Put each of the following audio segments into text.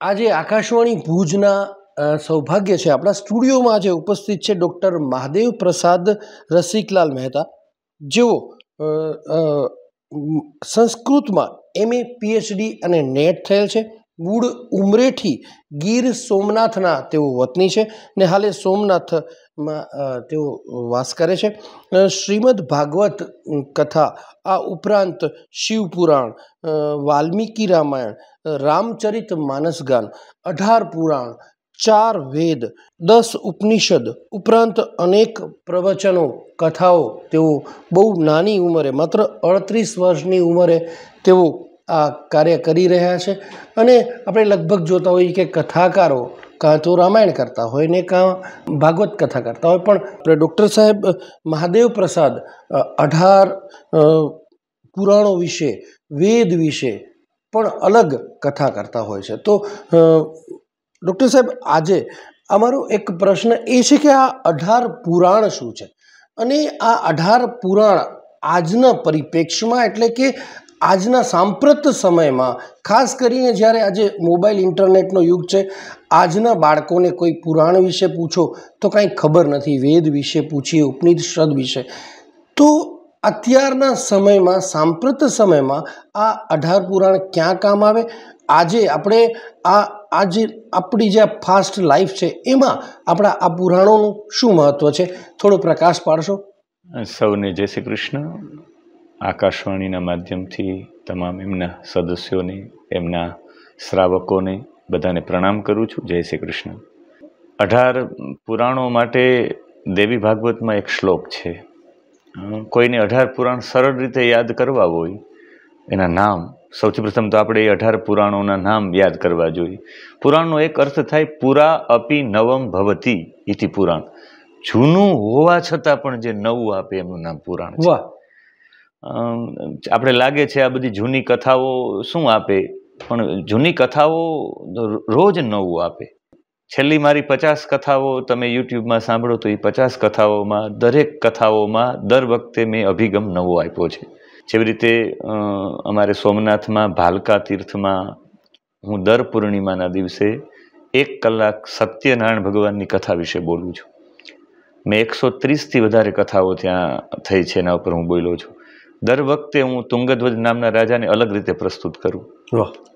આજે આકાશવાણી ભુજના સૌભાગ્ય છે, આપણા સ્ટુડિયોમાં આજે ઉપસ્થિત છે ડૉક્ટર મહાદેવ પ્રસાદ રસિકલાલ મહેતા, જેઓ સંસ્કૃતમાં MA PhD અને નેટ થયેલ છે. મૂળ ઉમરેઠી ગીર સોમનાથના તેઓ વતની છે ને હાલે સોમનાથમાં તેઓ વાસ કરે છે. શ્રીમદ ભાગવત કથા, આ ઉપરાંત શિવપુરાણ, વાલ્મીકી રામાયણ, રામચરિત માનસગાન, 18 પુરાણ, 4 વેદ, 10 ઉપનિષદ ઉપરાંત અનેક પ્રવચનો, કથાઓ તેઓ બહુ નાની ઉંમરે, માત્ર 38 વર્ષની ઉંમરે તેઓ આ કાર્ય કરી રહ્યા છે. અને આપણે લગભગ જોતા હોઈએ કે કથાકારો કાં તો રામાયણ કરતા હોય ને કાં ભાગવત કથા કરતા હોય, પણ ડૉક્ટર સાહેબ મહાદેવ પ્રસાદ 18 પુરાણો વિશે, વેદ વિશે પણ અલગ કથા કરતા હોય છે. તો ડૉક્ટર સાહેબ, આજે અમારો એક પ્રશ્ન એ છે કે આ 18 પુરાણ શું છે અને આ 18 પુરાણ આજના પરિપ્રેક્ષ્યમાં, એટલે કે આજના સાંપ્રત સમયમાં, ખાસ કરીને જ્યારે આજે મોબાઈલ ઇન્ટરનેટનો યુગ છે, આજના બાળકોને કોઈ પુરાણ વિશે પૂછો તો કાંઈ ખબર નથી, વેદ વિશે પૂછીએ, ઉપનિષદ વિશે, તો અત્યારના સમયમાં, સાંપ્રત સમયમાં આ 18 પુરાણ ક્યાં કામ આવે? આજે આપણે આજે આપણી જે ફાસ્ટ લાઈફ છે એમાં આપણા આ પુરાણોનું શું મહત્ત્વ છે? થોડો પ્રકાશ પાડશો? સૌને જય શ્રી કૃષ્ણ. આકાશવાણીના માધ્યમથી તમામ એમના સદસ્યોને, એમના શ્રાવકોને બધાને પ્રણામ કરું છું. જય શ્રી કૃષ્ણ. 18 પુરાણો માટે દેવી ભાગવતમાં એક શ્લોક છે. કોઈને 18 પુરાણ સરળ રીતે યાદ કરવા હોય, એના નામ સૌથી પ્રથમ તો આપણે 18 પુરાણોના નામ યાદ કરવા જોઈએ. પુરાણનો એક અર્થ થાય પુરા અપી નવમ ભવતી ઇતિ પુરાણ. જૂનું હોવા છતાં પણ જે નવું આપે એમનું નામ પુરાણ છે. આપણે લાગે છે આ બધી જૂની કથાઓ શું આપે, પણ જૂની કથાઓ રોજ નવું આપે. છેલ્લી મારી 50 કથાઓ તમે યુટ્યુબમાં સાંભળો તો એ 50 કથાઓમાં, દરેક કથાઓમાં દર વખતે મેં અભિગમ નવો આપ્યો છે. જેવી રીતે અમારે સોમનાથમાં ભાલકા તીર્થમાં હું દર પૂર્ણિમાના દિવસે 1 કલાક સત્યનારાયણ ભગવાનની કથા વિશે બોલું છું. મેં 130થી વધારે કથાઓ ત્યાં થઈ છે, એના ઉપર હું બોલ્યો છું. દર વખતે હું તુંગધ્વજ નામના રાજાને અલગ રીતે પ્રસ્તુત કરું,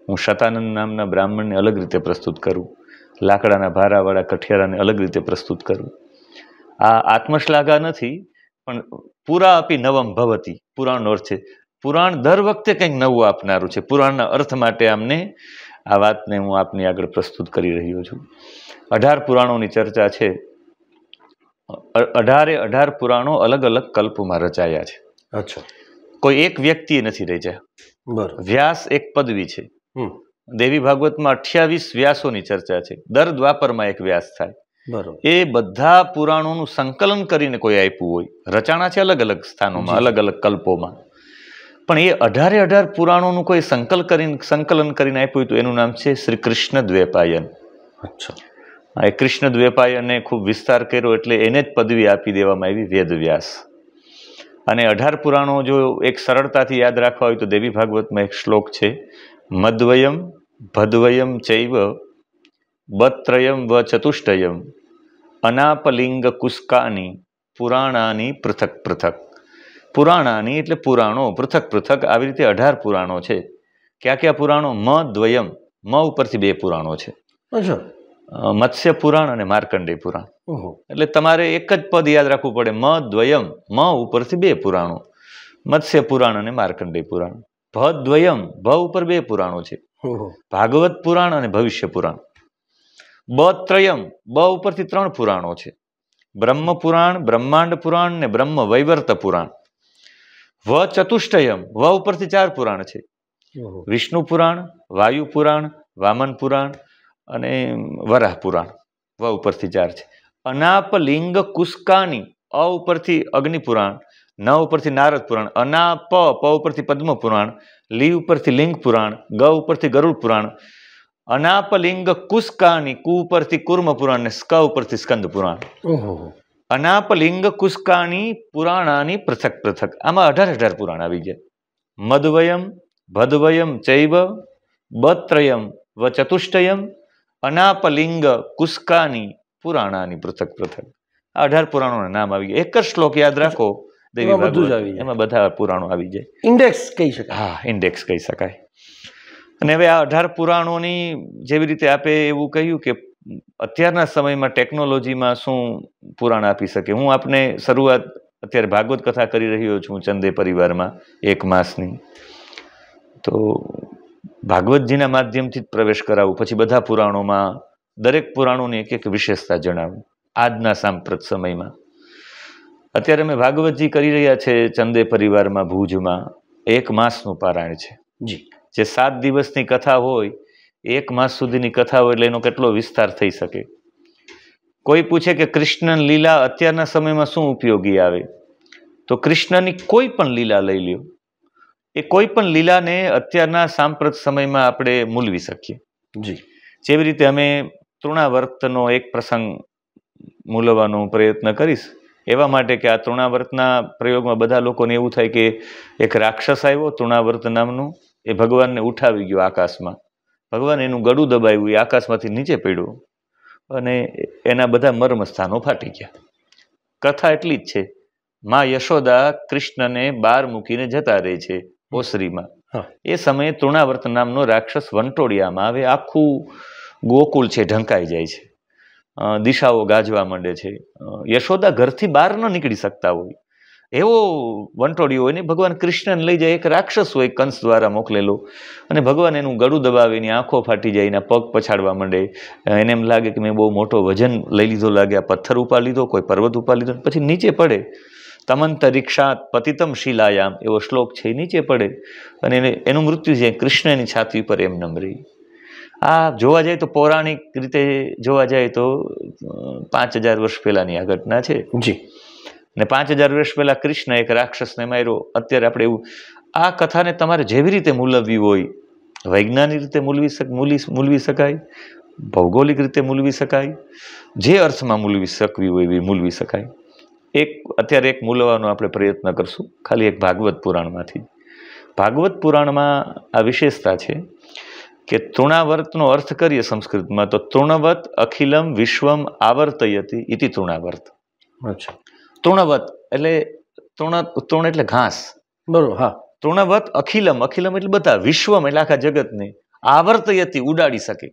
હું શતાનંદ નામના બ્રાહ્મણને અલગ રીતે પ્રસ્તુત કરું, લાકડાના ભારાવાળા કઠિયારાને અલગ રીતે પ્રસ્તુત કરું. આ આત્મશ્લાઘા નથી, પણ પુરા અપી નવમ ભવતી, પુરાણનો અર્થ છે પુરાણ દર વખતે કંઈક નવું આપનારું છે. પુરાણના અર્થ માટે આમને આ વાતને હું આપની આગળ પ્રસ્તુત કરી રહ્યો છું. 18 પુરાણોની ચર્ચા છે. 18 પુરાણો અલગ અલગ કલ્પમાં રચાયા છે. અચ્છા. કોઈ એક વ્યક્તિએ નથી રચ્યા. બરાબર. વ્યાસ એક પદવી છે. દેવી ભાગવતમાં 28 વ્યાસોની ચર્ચા છે. દર દ્વાપરમાં એક વ્યાસ થાય. બરાબર. એ બધા પુરાણોનું સંકલન કરીને કોઈ આપ્યું હોય, રચાણા છે અલગ અલગ સ્થાનોમાં, અલગ અલગ કલ્પોમાં, પણ એ 18 પુરાણોનું કોઈ સંકલન કરીને આપ્યું હોય તો એનું નામ છે શ્રી કૃષ્ણ દ્વૈપાયન. અચ્છા. એ કૃષ્ણ દ્વૈપાયને ખૂબ વિસ્તાર કર્યો એટલે એને જ પદવી આપી દેવામાં આવી વેદવ્યાસ. અને 18 પુરાણો જો એક સરળતાથી યાદ રાખવા હોય તો દેવી ભાગવતમાં એક શ્લોક છે, મદ્વયમ ભદ્વયમ ચૈવ બત્રયમ વ ચતુષ્ટયમ અનાપલિંગ કુસ્કાની પુરાણાની પૃથક પૃથક. પુરાણાની એટલે પુરાણો, પૃથક પૃથક, આવી રીતે 18 પુરાણો છે. ક્યાં ક્યાં પુરાણો? દ્વયમ, મ ઉપરથી 2 પુરાણો છે. મત્સ્ય પુરાણ અને માર્કંડેય પુરાણ. એટલે તમારે એક જ પદ યાદ રાખવું પડે, દ્વયમ, મ ઉપરથી 2 પુરાણો, મત્સ્ય પુરાણ અને માર્કંડેય પુરાણ. ભદ્વયમ, ભ ઉપર 2 પુરાણો છે, ભાગવત પુરાણ અને ભવિષ્ય પુરાણ. બત્રયમ, બ ઉપરથી 3 પુરાણો છે, બ્રહ્મ પુરાણ, બ્રહ્માંડ પુરાણ ને બ્રહ્મ વૈવર્ત પુરાણ. વ ચતુષ્ટયમ, વ ઉપરથી 4 પુરાણ છે, વિષ્ણુ પુરાણ, વાયુ પુરાણ, વામન પુરાણ અને વરાહ પુરાણ. વ ઉપરથી 4 છે. અનાપલિંગ કુસ્કાની, અ ઉપરથી અગ્નિ પુરાણ, ન ઉપરથી નારદ પુરાણ, અનાપ, પ ઉપરથી પદ્મ પુરાણ, લી ઉપરથી લિંગ પુરાણ, ગ ઉપરથી ગરુડ પુરાણ, અનાપલિંગ કુસ્કાની, કુ ઉપરથી કુર્મ પુરાણ ને સ્ક ઉપરથી સ્કંદ પુરાણ. અનાપલિંગ કુસ્કાની પુરાણાની પૃથક પૃથક. આમાં 18 પુરાણ આવી ગયા. મદ્વયમ ભદ્વયમ ચૈવ બત્રયમ વ ચતુષ્ટયમ અનાપલિંગ કુસ્કાની પુરાણાની પૃથક પૃથક. 18 પુરાણોના નામ આવી ગયા. એક જ શ્લોક યાદ રાખો, દેવી ભાગવત, એમાં બધા પુરાણો આવી જાય. ઇન્ડેક્સ કહી શકાય. હા, ઇન્ડેક્સ કહી શકાય. અને હવે આ 18 પુરાણોની જેવી રીતે આપે એવું કહ્યું કે અત્યારના સમયમાં ટેકનોલોજીમાં શું પુરાણ આપી શકે. હું આપને શરૂઆત અત્યારે ભાગવત કથા કરી રહ્યો છું ચંદે પરિવારમાં 1 માસની. તો ભાગવતજીના માધ્યમથી જ પ્રવેશ કરાવું, પછી બધા પુરાણોમાં દરેક પુરાણોની એક એક વિશેષતા જણાવું. આજના સાંપ્રત સમયમાં અત્યારે અમે ભાગવતજી કરી રહ્યા છે ચંદે પરિવારમાં ભુજમાં. 1 માસનું પારાયણ છે જી. જે 7 દિવસની કથા હોય, 1 માસ સુધીની કથા હોય, એટલે એનો કેટલો વિસ્તાર થઈ શકે. કોઈ પૂછે કે કૃષ્ણ લીલા અત્યારના સમયમાં શું ઉપયોગી આવે, તો કૃષ્ણની કોઈ પણ લીલા લઈ લ્યો, એ કોઈ પણ લીલાને અત્યારના સાંપ્રત સમયમાં આપણે મૂલવી શકીએ. જી. જેવી રીતે અમે તૃણાવર્તનો એક પ્રસંગ મૂલવાનો પ્રયત્ન કરીશ, એવા માટે કે આ તૃણાવર્તના પ્રયોગમાં બધા લોકોને એવું થાય કે એક રાક્ષસ આવ્યો તૃણાવર્ત નામનું, એ ભગવાનને ઉઠાવી ગયો આકાશમાં. ભગવાન એનું ગળું દબાવ્યું, એ આકાશમાંથી નીચે પડ્યો અને એના બધા મર્મ સ્થાનો ફાટી ગયા. કથા એટલી જ છે, માં યશોદા કૃષ્ણને બહાર મૂકીને જતા રહે છે ઓસરીમાં. એ સમયે તૃણાવર્ત નામનો રાક્ષસ વંટોળિયામાં આવે, આખું ગોકુળ છે ઢંકાઈ જાય છે, દિશાઓ ગાજવા માંડે છે. યશોદા ઘરથી બહાર ન નીકળી શકતા હોય એવો વંટોળિયો હોય ને, ભગવાન કૃષ્ણને લઈ જાય. એક રાક્ષસ હોય કંસ દ્વારા મોકલેલો, અને ભગવાન એનું ગળું દબાવે, એની આંખો ફાટી જાય, એના પગ પછાડવા માંડે. એને એમ લાગે કે મેં બહુ મોટો વજન લઈ લીધો લાગે, આ પથ્થર ઉપા લીધો, કોઈ પર્વત ઉપા લીધો, પછી નીચે પડે. તમંતરિક્ષાત પતિતમ શિલાયામ એવો શ્લોક છે, નીચે પડે અને એનું મૃત્યુ છે કૃષ્ણની છાતી પર એમનેમ રહી. આ જોવા જાય તો પૌરાણિક રીતે જોવા જાય તો 5000 વર્ષ પહેલાની આ ઘટના છે જી. ને 5000 વર્ષ પહેલા કૃષ્ણ એક રાક્ષસને માર્યો. અત્યારે આપણે એવું, આ કથાને તમારે જેવી રીતે મૂલવવી હોય, વૈજ્ઞાનિક રીતે મૂલવી શકાય, ભૌગોલિક રીતે મૂલવી શકાય, જે અર્થમાં મૂલવી શકવી હોય એવી મૂલવી શકાય. અત્યારે એક મૂલવાનો આપણે પ્રયત્ન કરશું, ખાલી એક ભાગવત પુરાણમાંથી. ભાગવત પુરાણમાં આ વિશેષતા છે કે તૃણાવર્તનો અર્થ કરીએ સંસ્કૃતમાં તો તૃણવત અખિલમ વિશ્વમ આવર્તયતિ ઇતિ તૃણાવર્ત. અચ્છા. તૃણવત એટલે તૃણ એટલે ઘાસ, બરોબર. હા. તૃણવત અખિલમ, અખિલમ એટલે બધા, વિશ્વમ એટલે આખા જગતને, આવર્તયતિ ઉડાડી શકે,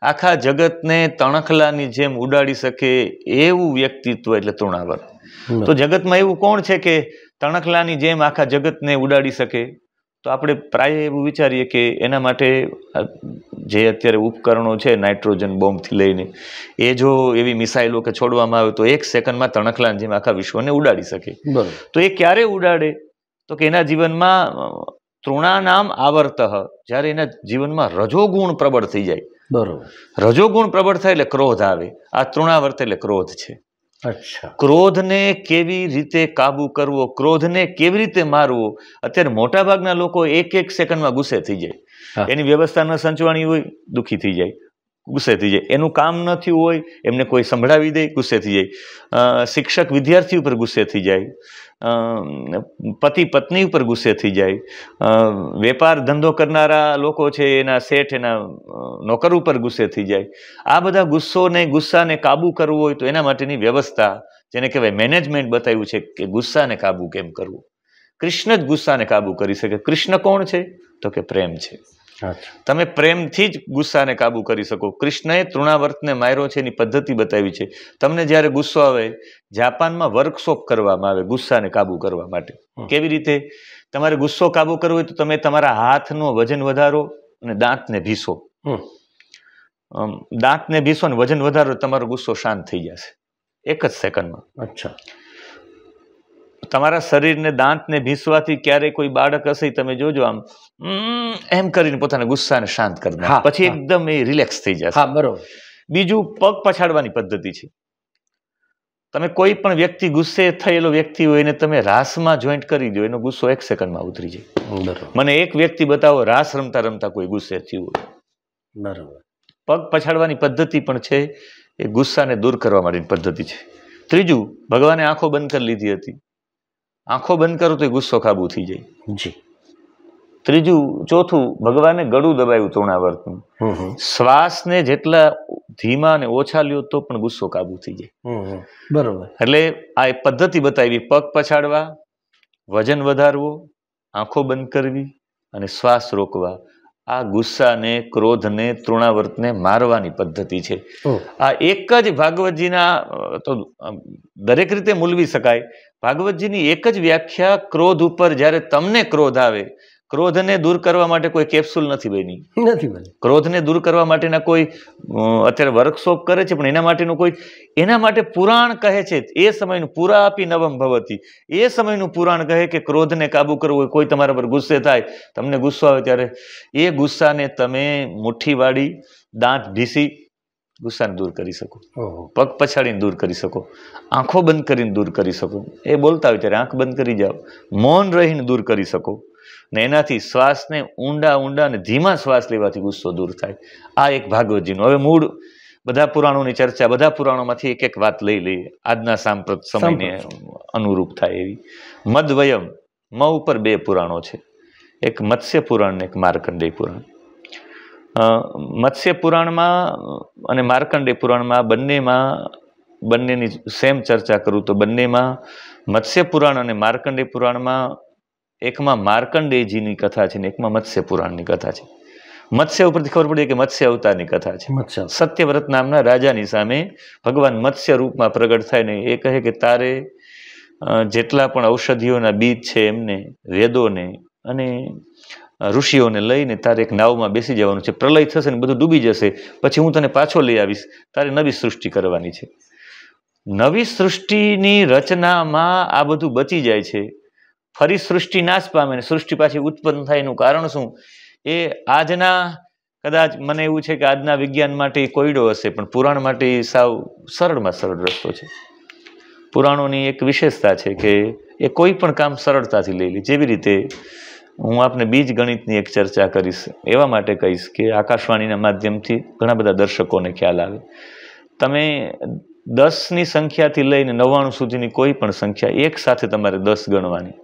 આખા જગતને તણખલાની જેમ ઉડાડી શકે એવું વ્યક્તિત્વ એટલે તૃણાવર્ત. તો જગતમાં એવું કોણ છે કે તણખલાની જેમ આખા જગતને ઉડાડી શકે? તો આપણે પ્રાય એવું વિચારીએ કે એના માટે જે અત્યારે ઉપકરણો છે, નાઇટ્રોજન બોમ્બથી લઈને, એ જો એવી મિસાઇલો કે છોડવામાં આવે તો 1 સેકન્ડમાં તણખલાની જેમ આખા વિશ્વને ઉડાડી શકે. તો એ ક્યારે ઉડાડે? તો કે એના જીવનમાં તૃણાનામ આવર્ત, જ્યારે એના જીવનમાં રજોગુણ પ્રબળ થઈ જાય. બરોબર. રજોગુણ પ્રબળ થાય એટલે ક્રોધ આવે. આ તૃણાવર્ત એટલે ક્રોધ છે. અચ્છા. ક્રોધને કેવી રીતે કાબુ કરવો, ક્રોધને કેવી રીતે મારવો? અત્યારે મોટા ભાગના લોકો 1 સેકન્ડમાં ગુસ્સે થઈ જાય. એની વ્યવસ્થા ન સંચવાણી હોય, દુઃખી થઈ જાય, ગુસ્સે થઈ જાય. એનું કામ ન થયું હોય, એમને કોઈ સંભળાવી દે, ગુસ્સે થઈ જાય. શિક્ષક વિદ્યાર્થી ઉપર ગુસ્સે થઈ જાય, પતિ પત્ની ઉપર ગુસ્સે થઈ જાય, વેપાર ધંધો કરનારા લોકો છે એના શેઠ એના નોકર ઉપર ગુસ્સે થઈ જાય. આ બધા ગુસ્સાને કાબુ કરવો હોય તો એના માટેની વ્યવસ્થા, જેને કહેવાય મેનેજમેન્ટ, બતાવ્યું છે કે ગુસ્સાને કાબુ કેમ કરવું. કૃષ્ણ જ ગુસ્સાને કાબુ કરી શકે. કૃષ્ણ કોણ છે? તો કે પ્રેમ છે. તમે પ્રેમથી જ ગુસ્સાને કાબુ કરી શકો. કૃષ્ણએ તૃણાવર્તને માર્યો છે, એની પદ્ધતિ બતાવી છે. તમને જ્યારે ગુસ્સો આવે, જાપાનમાં વર્કશોપ કરવામાં આવે ગુસ્સાને કાબુ કરવા માટે. કેવી રીતે? તમારે ગુસ્સો કાબુ કરવો હોય તો તમે તમારા હાથનો વજન વધારો અને દાંતને ભીસો. દાંતને ભીસો ને વજન વધારો, તમારો ગુસ્સો શાંત થઈ જશે 1 જ સેકન્ડમાં. અચ્છા. તમારા શરીરને દાંતને ભીસવાથી ક્યારેય કોઈ બાળક હશે, તમે જોજો આમ એમ કરીને પોતાના ગુસ્સાને શાંત કરી દે, પછી એકદમ એ રિલેક્સ થઈ જશે. બરોબર. બીજું પગ પછાડવાની પદ્ધતિ છે. તમે કોઈ પણ વ્યક્તિ, ગુસ્સે થયેલો વ્યક્તિ હોય એને તમે રાસમાં જોઈન્ટ કરી દો, એનો ગુસ્સો 1 સેકન્ડમાં ઉતરી જાય. મને એક વ્યક્તિ બતાવો રાસ રમતા રમતા કોઈ ગુસ્સે થયું હોય. બરોબર. પગ પછાડવાની પદ્ધતિ પણ છે, એ ગુસ્સાને દૂર કરવા માટેની પદ્ધતિ છે. ત્રીજું, ભગવાને આંખો બંધ કરી લીધી હતી. આંખો બંધ કરો તો એ ગુસ્સો કાબુ થઈ જાય. જી. ત્રીજું ચોથું ભગવાને ગળું દબાવ્યું તૃણાવર્તનું. શ્વાસને જેટલા ધીમા અને ઓછા લ્યો તો પણ ગુસ્સો કાબુ થઈ જાય. બરોબર. એટલે આ એક પદ્ધતિ બતાવી, પગ પછાડવા, વજન વધારવો, આંખો બંધ કરવી અને શ્વાસ રોકવા. આ ગુસ્સાને, ક્રોધને, તૃણાવર્તને મારવાની પદ્ધતિ છે. આ એક જ ભાગવતજીના, તો દરેક રીતે મૂલવી શકાય. ભાગવતજીની એક જ વ્યાખ્યા ક્રોધ ઉપર, જ્યારે તમને ક્રોધ આવે, ક્રોધને દૂર કરવા માટે કોઈ કેપ્સ્યુલ નથી બની. ક્રોધને દૂર કરવા માટેના કોઈ અત્યારે વર્કશોપ કરે છે, પણ એના માટેનું કોઈ, એના માટે પુરાણ કહે છે, એ સમયનું પુરા આપી નવમ ભવતી, એ સમયનું પુરાણ કહે કે ક્રોધને કાબુ કરવો હોય. કોઈ તમારા પર ગુસ્સે થાય, તમને ગુસ્સો આવે, ત્યારે એ ગુસ્સાને તમે મુઠ્ઠી વાળી, દાંત ભીસી ગુસ્સાને દૂર કરી શકો, પગ પછાડીને દૂર કરી શકો, આંખો બંધ કરીને દૂર કરી શકો. એ બોલતા હોય ત્યારે આંખ બંધ કરી જાઓ, મૌન રહીને દૂર કરી શકો. ને એનાથી શ્વાસને ઊંડા ઊંડા અને ધીમા શ્વાસ લેવાથી ગુસ્સો દૂર થાય. આ એક ભાગવતજીનું. હવે મૂળ બધા પુરાણોની ચર્ચા, બધા પુરાણોમાંથી એક એક વાત લઈ લઈએ, આજના સાંપ્રત સમયને અનુરૂપ થાય એવી. મધ્વયમ, મ ઉપર 2 પુરાણો છે, એક મત્સ્ય પુરાણ ને એક માર્કંડેય પુરાણ. મત્સ્ય પુરાણમાં અને માર્કંડેય પુરાણમાં બંનેની સેમ ચર્ચા કરું તો બંનેમાં મત્સ્ય પુરાણ અને માર્કંડેય પુરાણમાં એકમાં માર્કંડેયજીની કથા છે ને એકમાં મત્સ્ય પુરાણની કથા છે. મત્સ્ય ઉપરથી ખબર પડી કે મત્સ્ય અવતારની કથા છે. સત્યવ્રત નામના રાજાની સામે ભગવાન મત્સ્ય રૂપમાં પ્રગટ થાય ને એ કહે કે તારે જેટલા પણ ઔષધિઓના બીજ છે એમને, વેદોને અને ઋષિઓને લઈને તારે એક નાવમાં બેસી જવાનું છે. પ્રલય થશે ને બધું ડૂબી જશે, પછી હું તને પાછો લઈ આવીશ, તારે નવી સૃષ્ટિ કરવાની છે. નવી સૃષ્ટિની રચનામાં આ બધું બચી જાય છે. ફરી સૃષ્ટિ નાશ પામે ને સૃષ્ટિ પાછી ઉત્પન્ન થાય એનું કારણ શું? એ આજના, કદાચ મને એવું છે કે આજના વિજ્ઞાન માટે કોયડો હશે, પણ પુરાણ માટે સાવ સરળમાં સરળ રસ્તો છે. પુરાણોની એક વિશેષતા છે કે એ કોઈ પણ કામ સરળતાથી લઈ લે. જેવી રીતે હું આપને બીજ ગણિતની એક ચર્ચા કરીશ, એવા માટે કહીશ કે આકાશવાણીના માધ્યમથી ઘણા બધા દર્શકોને ખ્યાલ આવે. તમે 10ની સંખ્યાથી લઈને 99 સુધીની કોઈ પણ સંખ્યા એક સાથે તમારે 10 ગણવાની.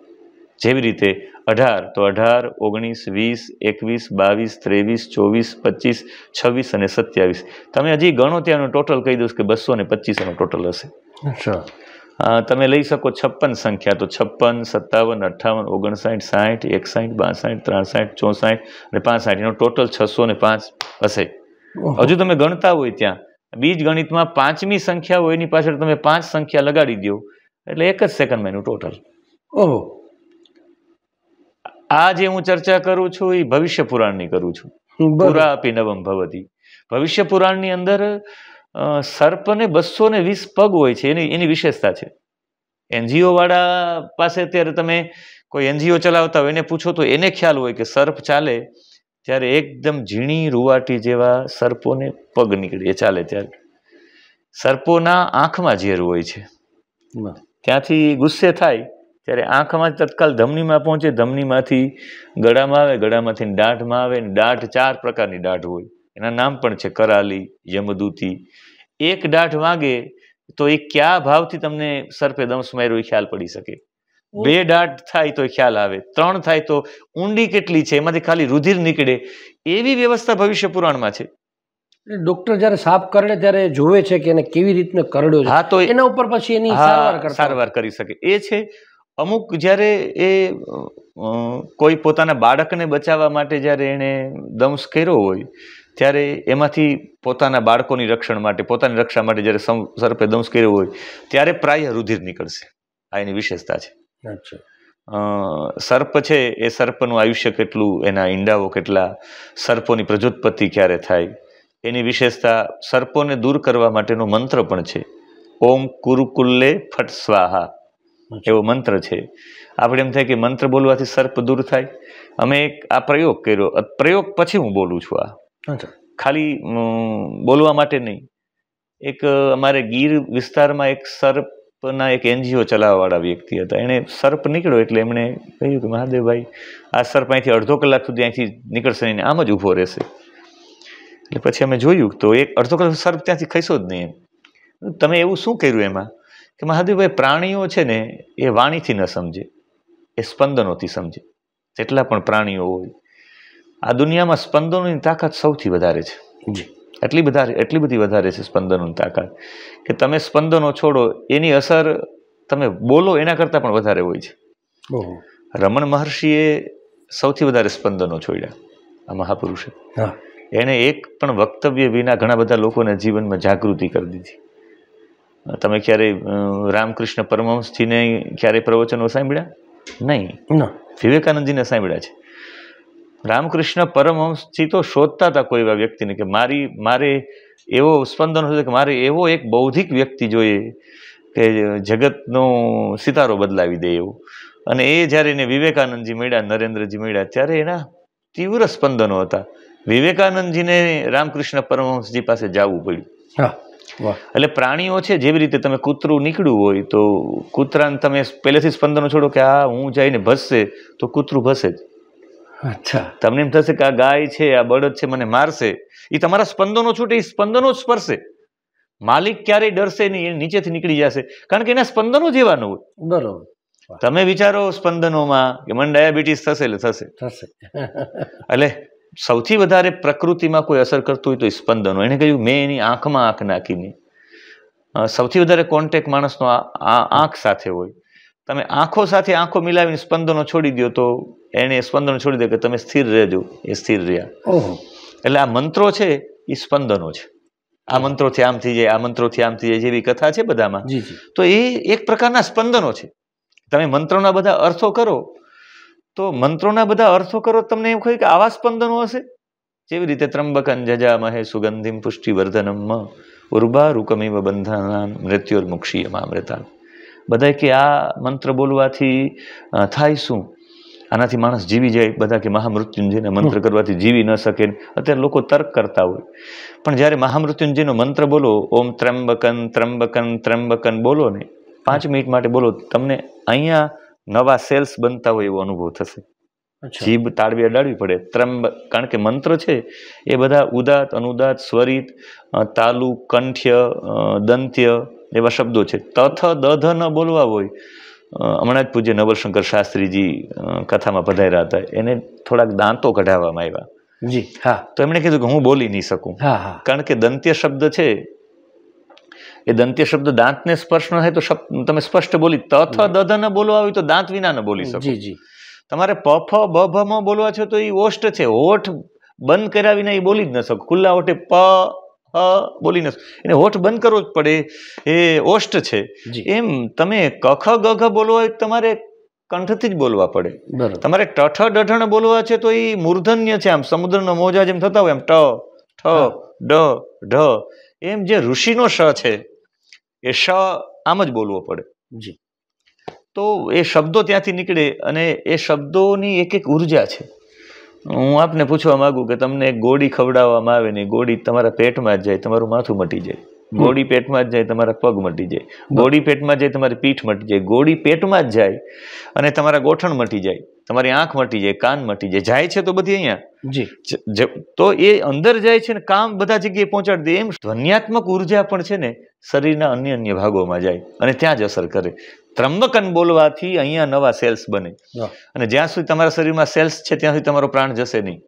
જેવી રીતે 18 તો 18, 19, 20, 21, 22, 23, 24, 25 અને 27. તમે હજી ગણો ત્યાંનું ટોટલ કહી દઉં કે 225 નો ટોટલ હશે. તમે લઈ શકો 56 સંખ્યા તો 56, 57, 58, 59, 60, 61, 62, 63, 64 અને 65 એનો ટોટલ 605 હશે. હજુ તમે ગણતા હોય ત્યાં બીજ ગણિતમાં 5મી સંખ્યા હોય એની પાછળ તમે 5 સંખ્યા લગાડી દો એટલે એક જ સેકન્ડમાં એનું ટોટલ. આ જે હું ચર્ચા કરું છું એ ભવિષ્ય પુરાણની કરું છું. પુરા આપી નવમ ભવતી. ભવિષ્ય પુરાણની અંદર સર્પને 220 પગ હોય છે, એની વિશેષતા છે. એનજીઓ વાળા પાસે અત્યારે તમે કોઈ એનજીઓ ચલાવતા હોય એને પૂછો તો એને ખ્યાલ હોય કે સર્પ ચાલે ત્યારે એકદમ ઝીણી રૂવાટી જેવા સર્પોને પગ નીકળે, એ ચાલે ત્યારે. સર્પોના આંખમાં ઝેર હોય છે, ત્યાંથી ગુસ્સે થાય ત્યારે આંખમાં તત્કાલ ધમનીમાં પહોંચે, ધમનીમાંથી ગળામાં આવે, ગળામાંથી દાઢમાં આવે. દાઢ 4 પ્રકારની દાઢ હોય, એના નામ પણ છે કરાલી, યમદૂતી. એક દાઢ વાગે તો એ કયા ભાવથી તમને સર્પે દંશ માર્યો એ ખ્યાલ પડી શકે. 2 દાઢ થાય તો ખ્યાલ આવે, 3 થાય તો ઊંડી કેટલી છે, એમાંથી ખાલી રુધિર નીકળે, એવી વ્યવસ્થા ભવિષ્ય પુરાણમાં છે. ડોક્ટર જયારે સાપ કરડે ત્યારે જોવે છે કે એને કેવી રીતને કરડ્યો છે. હા, તો એના ઉપર પછી એની સારવાર કરી શકે. એ છે અમુક જ્યારે એ કોઈ પોતાના બાળકને બચાવવા માટે જ્યારે એને દંશ કર્યો હોય ત્યારે એમાંથી પોતાના બાળકોની રક્ષણ માટે, પોતાની રક્ષા માટે જ્યારે સર્પે દંશ કર્યો હોય ત્યારે પ્રાય રુધિર નીકળશે. આ એની વિશેષતા છે. સર્પ છે એ સર્પનું આયુષ્ય કેટલું, એના ઈંડાઓ કેટલા, સર્પોની પ્રજોત્પત્તિ ક્યારે થાય, એની વિશેષતા. સર્પોને દૂર કરવા માટેનો મંત્ર પણ છે. ઓમ કુરુકુલ્લે ફટ સ્વાહા એવો મંત્ર છે. આપણે એમ થાય કે મંત્ર બોલવાથી સર્પ દૂર થાય. અમે એક આ પ્રયોગ કર્યો, પ્રયોગ પછી હું બોલું છું. આ ખાલી બોલવા માટે નહીં. એક અમારે ગીર વિસ્તારમાં એક સર્પના એક એનજીઓ ચલાવવાવાળા વ્યક્તિ હતા. એણે સર્પ નીકળ્યો એટલે એમણે કહ્યું કે મહાદેવભાઈ આ સર્પ અહીંથી અડધો કલાક સુધી અહીંથી નીકળશે નહીં, આમ જ ઊભો રહેશે. એટલે પછી અમે જોયું તો એક અડધો કલાક સર્પ ત્યાંથી ખસ્યો જ નહીં. તમે એવું શું કર્યું એમાં? કે મહાદેવભાઈ પ્રાણીઓ છે ને એ વાણીથી ન સમજે, એ સ્પંદનોથી સમજે. જેટલા પણ પ્રાણીઓ હોય, આ દુનિયામાં સ્પંદનોની તાકાત સૌથી વધારે છે. એટલી બધી વધારે છે સ્પંદનોની તાકાત કે તમે સ્પંદનો છોડો એની અસર તમે બોલો એના કરતાં પણ વધારે હોય છે. રમણ મહર્ષિએ સૌથી વધારે સ્પંદનો છોડ્યા, આ મહાપુરુષે. એને એક પણ વક્તવ્ય વિના ઘણા બધા લોકોને જીવનમાં જાગૃતિ કરી દીધી. તમે ક્યારેય રામકૃષ્ણ પરમહંસજીને ક્યારેય પ્રવચનો સાંભળ્યા? નહીં. વિવેકાનંદજીને સાંભળ્યા છે. રામકૃષ્ણ પરમહંસજી તો શોધતા હતા કોઈ એવા વ્યક્તિને કે મારે એવો સ્પંદનો છે કે મારે એવો એક બૌદ્ધિક વ્યક્તિ જોઈએ કે જગતનો સિતારો બદલાવી દે એવું. અને એ જ્યારે એને વિવેકાનંદજી મળ્યા, નરેન્દ્રજી મળ્યા, ત્યારે એના તીવ્ર સ્પંદનો હતા. વિવેકાનંદજીને રામકૃષ્ણ પરમહંસજી પાસે જવું પડ્યું. એટલે પ્રાણીઓ છે, જેવી રીતે તમે કૂતરું નીકળ્યું હોય તો કૂતરાને તમે પહેલેથી સ્પંદનો છોડો કે આ હું જઈને ભસશે તો કૂતરું ભસે જ. તમને એમ થશે કે આ ગાય છે, આ બળદ છે, મને મારશે. એ તમારા સ્પંદનો છૂટે, એ સ્પંદનો જ સ્પર્શે. માલિક ક્યારેય ડરશે નહીં, એ નીચેથી નીકળી જશે, કારણ કે એના સ્પંદનો જેવાનું હોય. બરોબર. તમે વિચારો સ્પંદનોમાં કે મને ડાયાબિટીસ થશે એટલે થશે. એટલે સૌથી વધારે પ્રકૃતિમાં કોઈ અસર કરતું હોય તો સ્પંદનો. એને કહ્યું મેં એની આંખમાં આંખ નાખીને. સૌથી વધારે કોન્ટેક્ટ માણસનો આંખ સાથે હોય. તમે આંખો સાથે આંખો મિલાવીને સ્પંદનો છોડી દો તો એને સ્પંદનો છોડી દે કે તમે સ્થિર રહેજો, એ સ્થિર રહ્યા. એટલે આ મંત્રો છે એ સ્પંદનો છે. આ મંત્રોથી આમ થઈ જાય, આ મંત્રોથી આમ થઈ જાય, જેવી કથા છે બધામાં. તો એ એક પ્રકારના સ્પંદનો છે. તમે મંત્રોના બધા અર્થો કરો તો તમને એમ કહ્યું કે આવા સ્પંદનો હશે. જેવી રીતે ત્રંબકન જજામહે સુગંધિમ પુષ્ટિવર્ધનમ ઉર્વારુકમિવ બંધાનાન મૃત્યુર્મુક્ષીયમામૃતા. બધા કે આ મંત્ર બોલવાથી થાય શું? આનાથી માણસ જીવી જાય. બધા કે મહામૃત્યુંજયના મંત્ર કરવાથી જીવી ન શકે. અત્યારે લોકો તર્ક કરતા હોય, પણ જ્યારે મહામૃત્યુંજયનો મંત્ર બોલો, ઓમ ત્રંબકન ત્રંબકન ત્રંબકન બોલો ને 5 મિનિટ માટે બોલો, તમને અહીંયા નવા સેલ્સ બનતા હોય એવો અનુભવ થશે. જીભ તાળવી અડાડવી પડે. કારણ કે મંત્ર છે એ બધા ઉદાત, અનુદાત, સ્વરિત, તાલુ, કંઠ્ય, દંત્ય એવા શબ્દો છે. તથ દધ ન બોલવા હોય. હમણાં જ પૂજ્ય નવલશંકર શાસ્ત્રીજી કથામાં પધાર્યા હતા, એને થોડાક દાંતો કઢાવવામાં આવ્યા. તો એમણે કીધું કે હું બોલી નહીં શકું, કારણ કે દંત્ય શબ્દ છે એ દંત્ય શબ્દ દાંતને સ્પર્શ ન થાય તો તમે સ્પષ્ટ બોલી. તથ દધ ન બોલવા હોય તો દાંત વિના ન બોલી શકો. તમારે પફ બભ બોલવા છે તો એ ઓષ્ટ છે, હોઠ બંધ કર્યા વિના એ બોલી જ ન શકો. ખુલ્લા હોઠે પ બોલી ન શકો, એને હોઠ બંધ કરવો જ પડે, એ ઓષ્ટ છે. એમ તમે કખ ગઘ બોલવા હોય તમારે કંઠથી જ બોલવા પડે. તમારે ટઠ ડઢણ બોલવા છે તો એ મૂર્ધન્ય છે, આમ સમુદ્રના મોજા જેમ થતા હોય એમ ટ ઠ ડ ઢ, એમ જે ઋષિનો શ છે એ શ આમ જ બોલવો પડે. તો એ શબ્દો ત્યાંથી નીકળે અને એ શબ્દોની એક એક ઉર્જા છે. હું આપને પૂછવા માંગુ કે તમને ગોળી ખવડાવવામાં આવે ને ગોળી તમારા પેટમાં જ જાય, તમારું માથું મટી જાય. ગોળી પેટમાં જ જાય, તમારા પગ મટી જાય. ગોળી પેટમાં જાય, તમારી પીઠ મટી જાય. ગોળી પેટમાં જ જાય અને તમારા ગોઠણ મટી જાય, તમારી આંખ મટી જાય, કાન મટી જાય. જાય છે તો બધી અહીંયા, તો એ અંદર જાય છે ને કામ બધા જગ્યાએ પહોંચાડી દે. એમ ધ્વન્યાત્મક ઉર્જા પણ છે ને શરીરના અન્ય ભાગોમાં જાય અને ત્યાં જ અસર કરે. ત્રંબકન બોલવાથી અહીંયા નવા સેલ્સ બને, અને જ્યાં સુધી તમારા શરીરમાં સેલ્સ છે ત્યાં સુધી તમારો પ્રાણ જશે નહીં.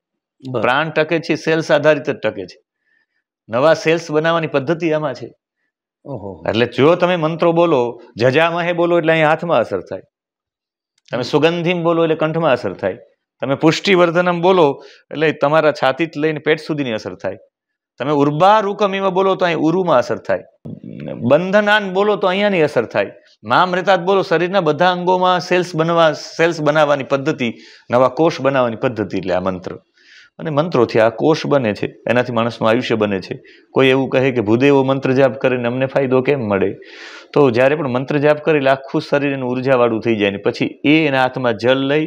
પ્રાણ ટકે છે સેલ્સ આધારિત જ ટકે છે. નવા સેલ્સ બનાવવાની પદ્ધતિ આમાં છે. એટલે જો તમે મંત્રો બોલો, જજામહે બોલો એટલે અહીંયા હાથમાં અસર થાય. તમે સુગંધિમ બોલો એટલે કંઠમાં અસર થાય. તમે પુષ્ટિવર્ધનમ બોલો એટલે તમારા છાતી લઈને પેટ સુધીની અસર થાય. તમે ઉર્વારુકમિવ બોલો તો અહીં ઉરુમાં અસર થાય. બંધનાન બોલો તો અહીંયાની અસર થાય. મહામૃતાત બોલો, શરીરના બધા અંગોમાં સેલ્સ બનાવવાની પદ્ધતિ, નવા કોષ બનાવવાની પદ્ધતિ એટલે આ મંત્ર. અને મંત્રોથી આ કોષ બને છે, એનાથી માણસનું આયુષ્ય બને છે. કોઈ એવું કહે કે ભૂદેવો મંત્ર જાપ કરીને અમને ફાયદો કેમ મળે? તો જ્યારે પણ મંત્ર જાપ કરે એટલે આખું શરીર એનું ઉર્જાવાળું થઈ જાય ને પછી એના હાથમાં જલ લઈ